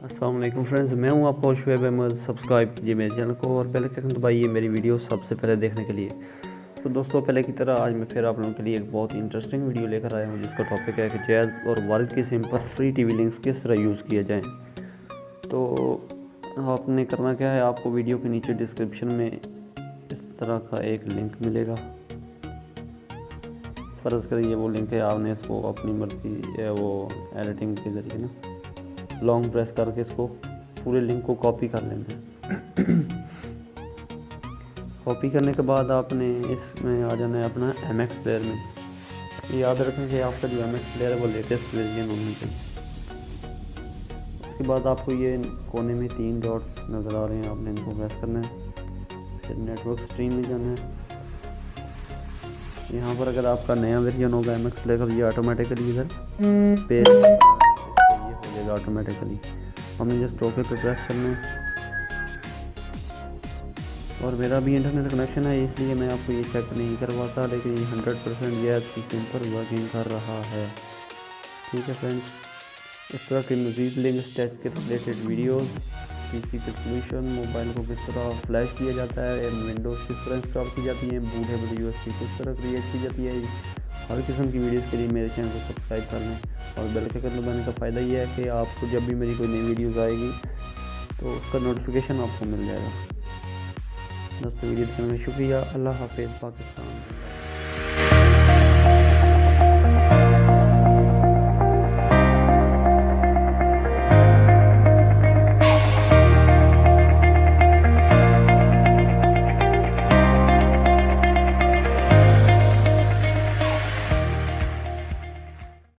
अस्सलाम वालेकुम फ्रेंड्स, मैं हूं आपका शुएब अहमद। सब्सक्राइब कीजिए मेरे चैनल को और बेल आइकन दबाइए मेरी वीडियो सबसे पहले देखने के लिए। तो दोस्तों, पहले की तरह आज मैं फिर आप लोगों के लिए एक बहुत इंटरेस्टिंग वीडियो लेकर आया हूं जिसका टॉपिक है कि जैज़ और वालिद की सिम पर फ्री टीवी लिंक्स किस तरह यूज़ किए जाएँ। तो आपने करना क्या है, आपको वीडियो के नीचे डिस्क्रिप्शन में इस तरह का एक लिंक मिलेगा। फ़र्ज़ करिए वो लिंक है, आपने इसको अपनी मर्ज़ी है वो एडिटिंग के ज़रिए ना लॉन्ग प्रेस करके इसको पूरे लिंक को कॉपी कर लेंगे। कॉपी करने के बाद आपने इसमें आ जाना है अपना MX प्लेयर में। ये याद रखें कि आपका जो MX प्लेयर है वो लेटेस्ट वर्जन होना चाहिए। उसके बाद आपको ये कोने में 3 डॉट्स नज़र आ रहे हैं, आपने इनको प्रेस करना है। फिर नेटवर्क स्ट्रीम में जाना है। यहाँ पर अगर आपका नया वर्जन होगा MX प्लेयर का, ये ऑटोमेटिकली इधर पे ये हो जाएगा ऑटोमेटिकली। हमने जस्ट ओके पे प्रेस करना है। और मेरा भी इंटरनेट कनेक्शन है इसलिए मैं आपको ये चेक नहीं करवाता, लेकिन ये 100% ये आपकी सिम पर वर्किंग कर रहा है। ठीक है फ्रेंड्स, इस तरह के मज़ीद लिंक्स टेस्ट के रिलेटेड वीडियोस, पीसी के सोल्यूशन, मोबाइल को किस तरह फ्लैश किया जाता है, विंडोज़ किस तरह इंस्टॉल की जाती है, बूटेबल USB किस तरह क्रिएट की जाती है, हर किस्म की वीडियोस के लिए मेरे चैनल को सब्सक्राइब कर लें। और बेल के आइकन दबाने का फ़ायदा ये है कि आपको जब भी मेरी कोई नई वीडियोज़ आएगी तो उसका नोटिफिकेशन आपको मिल जाएगा। दोस्तों, वीडियो देखने में शुक्रिया। अल्लाह हाफ़िज़। पाकिस्तान।